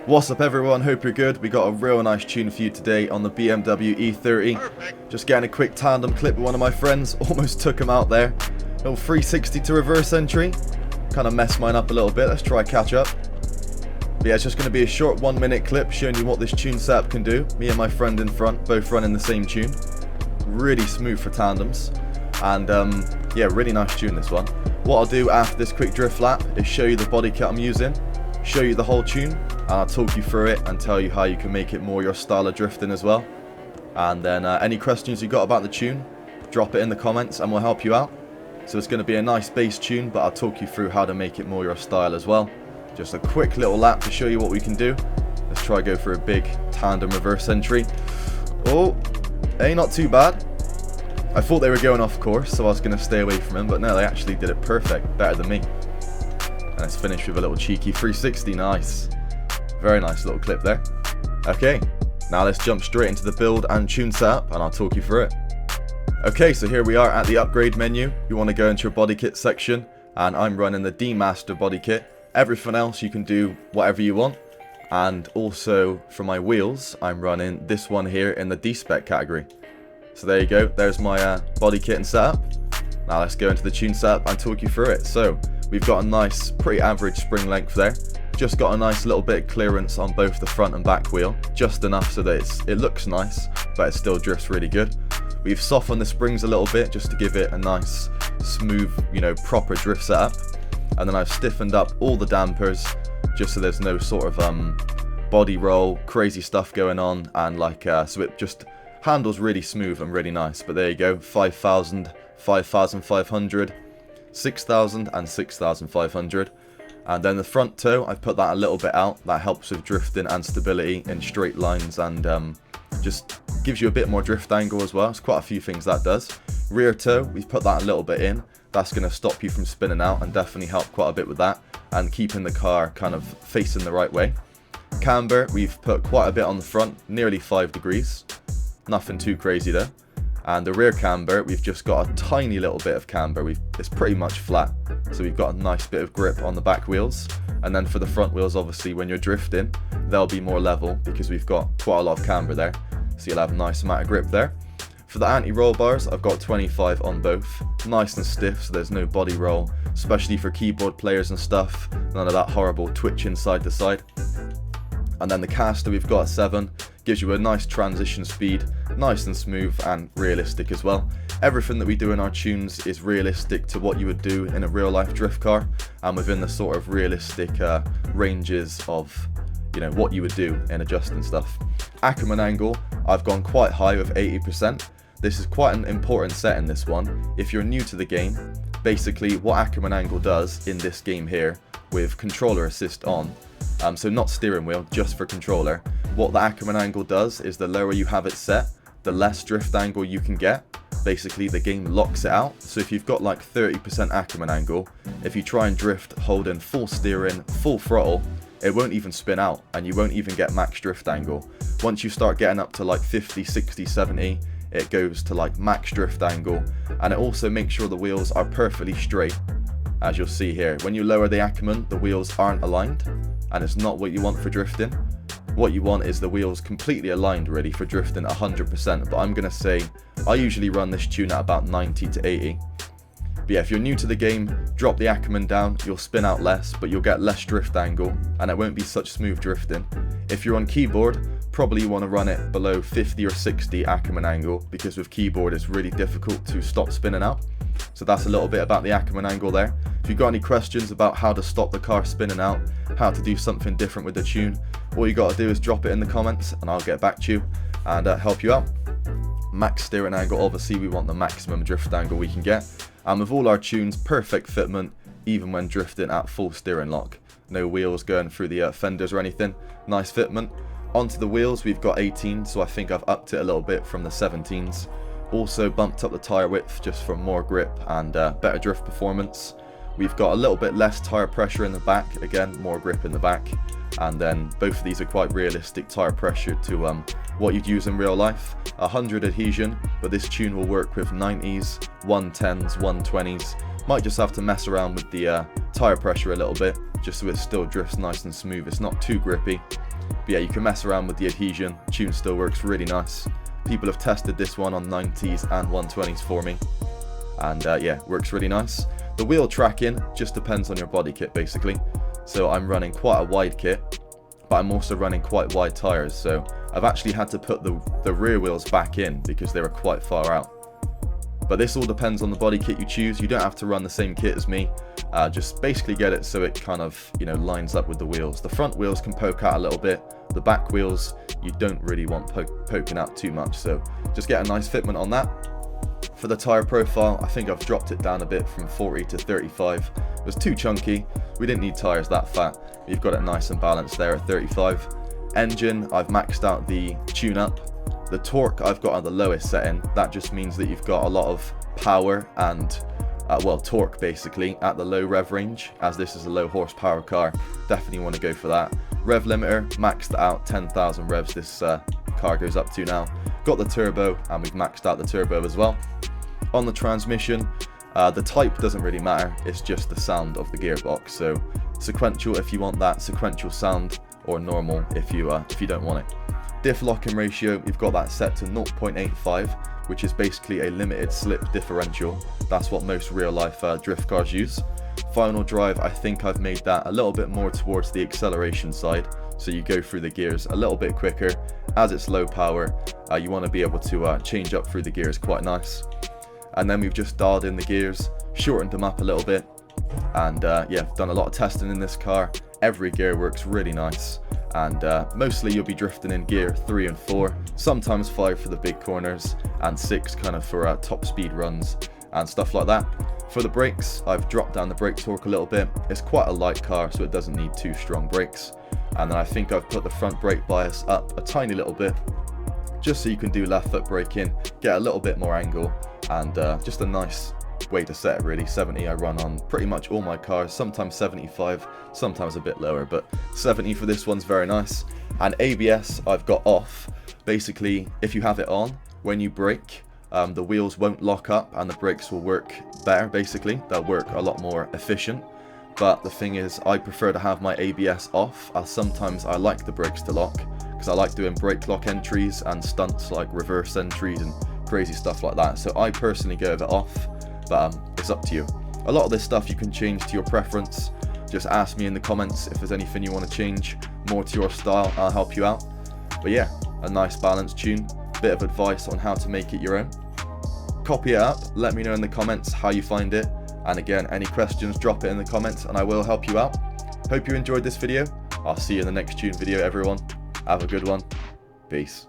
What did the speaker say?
What's up everyone, hope you're good. We got a real nice tune for you today on the BMW E30. Perfect. Just getting a quick tandem clip with one of my friends, almost took him out there. Little 360 to reverse entry, kind of messed mine up a little bit, let's try catch up. But yeah, it's just going to be a short 1 minute clip showing you what this tune setup can do. Me and my friend in front, both running the same tune. Really smooth for tandems. And yeah, really nice tune this one. What I'll do after this quick drift lap is show you the body kit I'm using, show you the whole tune, and I'll talk you through it and tell you how you can make it more your style of drifting as well. And then any questions you got about the tune, drop it in the comments and we'll help you out. So it's going to be a nice bass tune, but I'll talk you through how to make it more your style as well. Just a quick little lap to show you what we can do. Let's try go for a big tandem reverse entry. Oh, hey, not too bad. I thought they were going off course, so I was going to stay away from him, but no, they actually did it perfect, better than me. And let's finish with a little cheeky 360, nice. Very nice little clip there. Okay, now let's jump straight into the build and tune setup, and I'll talk you through it. Okay, so here we are at the upgrade menu. You want to go into your body kit section, and I'm running the D Master body kit. Everything else you can do whatever you want. And also for my wheels, I'm running this one here in the D Spec category. So there you go, there's my body kit and setup. Now let's go into the tune setup and talk you through it. So we've got a nice, pretty average spring length there. Just got a nice little bit of clearance on both the front and back wheel. Just enough so that it looks nice, but it still drifts really good. We've softened the springs a little bit just to give it a nice, smooth, proper drift setup. And then I've stiffened up all the dampers just so there's no sort of body roll, crazy stuff going on, and so it just handles really smooth and really nice. But there you go, 5,000, 5,500, 6,000 and 6,500. And then the front toe, I've put that a little bit out. That helps with drifting and stability in straight lines, and just gives you a bit more drift angle as well. It's quite a few things that does. Rear toe, we've put that a little bit in. That's going to stop you from spinning out and definitely help quite a bit with that, and keeping the car kind of facing the right way. Camber, we've put quite a bit on the front, nearly 5 degrees. Nothing too crazy though. And the rear camber, we've just got a tiny little bit of camber. It's pretty much flat, so we've got a nice bit of grip on the back wheels. And then for the front wheels, obviously when you're drifting, they'll be more level because we've got quite a lot of camber there, so you'll have a nice amount of grip there. For the anti-roll bars, I've got 25 on both, nice and stiff so there's no body roll, especially for keyboard players and stuff, none of that horrible twitching side to side. And then the caster we've got at 7, gives you a nice transition speed, nice and smooth and realistic as well. Everything that we do in our tunes is realistic to what you would do in a real life drift car, and within the sort of realistic ranges of what you would do in adjusting stuff. Ackerman Angle, I've gone quite high with 80%. This is quite an important setting, this one. If you're new to the game, basically what Ackerman Angle does in this game here with controller assist on, so not steering wheel, just for controller, what the Ackerman Angle does is the lower you have it set, the less drift angle you can get. Basically the game locks it out, so if you've got like 30% Ackerman Angle, if you try and drift holding full steering, full throttle, it won't even spin out and you won't even get max drift angle. Once you start getting up to like 50, 60, 70, it goes to like max drift angle, and it also makes sure the wheels are perfectly straight. As you'll see here, when you lower the Ackerman, the wheels aren't aligned, and it's not what you want for drifting. What you want is the wheels completely aligned really for drifting 100%, but I'm going to say I usually run this tune at about 90 to 80. But yeah, if you're new to the game, drop the Ackerman down, you'll spin out less, but you'll get less drift angle, and it won't be such smooth drifting. If you're on keyboard, probably you want to run it below 50 or 60 Ackerman Angle, because with keyboard it's really difficult to stop spinning out. So that's a little bit about the Ackerman Angle there. If you've got any questions about how to stop the car spinning out, how to do something different with the tune, all you got to do is drop it in the comments and I'll get back to you and help you out. Max steering angle, obviously we want the maximum drift angle we can get. And with all our tunes, perfect fitment, even when drifting at full steering lock. No wheels going through the fenders or anything, nice fitment. Onto the wheels, we've got 18, so I think I've upped it a little bit from the 17s. Also bumped up the tyre width just for more grip and better drift performance. We've got a little bit less tyre pressure in the back, again more grip in the back. And then both of these are quite realistic tyre pressure to what you'd use in real life. 100 adhesion, but this tune will work with 90s, 110s, 120s. Might just have to mess around with the tyre pressure a little bit, just so it still drifts nice and smooth. It's not too grippy. But yeah, you can mess around with the adhesion. Tune still works really nice. People have tested this one on 90s and 120s for me, and yeah, works really nice. The wheel tracking just depends on your body kit basically. So I'm running quite a wide kit, but I'm also running quite wide tires, so I've actually had to put the rear wheels back in because they were quite far out. But this all depends on the body kit you choose. You don't have to run the same kit as me. Just basically get it so it kind of, you know, lines up with the wheels. The front wheels can poke out a little bit. The back wheels you don't really want poking out too much, so just get a nice fitment on that. For the tire profile, I think I've dropped it down a bit from 40 to 35. It was too chunky. We didn't need tires that fat. You've got it nice and balanced there at 35. Engine, I've maxed out the tune-up. The torque I've got on the lowest setting. That just means that you've got a lot of power and well, torque basically at the low rev range, as this is a low horsepower car. Definitely want to go for that. Rev limiter, maxed out 10,000 revs this car goes up to now. Got the turbo, and we've maxed out the turbo as well. On the transmission, the type doesn't really matter, it's just the sound of the gearbox. So sequential if you want that sequential sound, or normal if you don't want it. Diff locking ratio, we've got that set to 0.85, which is basically a limited slip differential. That's what most real life drift cars use. Final drive, I think I've made that a little bit more towards the acceleration side, so you go through the gears a little bit quicker. As it's low power, you want to be able to change up through the gears quite nice. And then we've just dialed in the gears, shortened them up a little bit, and yeah, done a lot of testing in this car. Every gear works really nice, and mostly you'll be drifting in gear 3 and 4, sometimes 5 for the big corners, and 6 kind of for top speed runs and stuff like that. For the brakes, I've dropped down the brake torque a little bit. It's quite a light car, so it doesn't need too strong brakes. And then I think I've put the front brake bias up a tiny little bit, just so you can do left foot braking, get a little bit more angle, and just a nice way to set it really. 70 I run on pretty much all my cars, sometimes 75, sometimes a bit lower, but 70 for this one's very nice. And ABS I've got off. Basically, if you have it on, when you brake, the wheels won't lock up and the brakes will work better. Basically, they'll work a lot more efficient. But the thing is, I prefer to have my ABS off, as sometimes I like the brakes to lock, because I like doing brake lock entries and stunts like reverse entries and crazy stuff like that. So I personally go with it off, but it's up to you. A lot of this stuff you can change to your preference. Just ask me in the comments if there's anything you want to change more to your style, I'll help you out. But yeah, a nice balanced tune, bit of advice on how to make it your own. Copy it up, let me know in the comments how you find it, and again, any questions, drop it in the comments and I will help you out. Hope you enjoyed this video. I'll see you in the next tune video, everyone. Have a good one. Peace.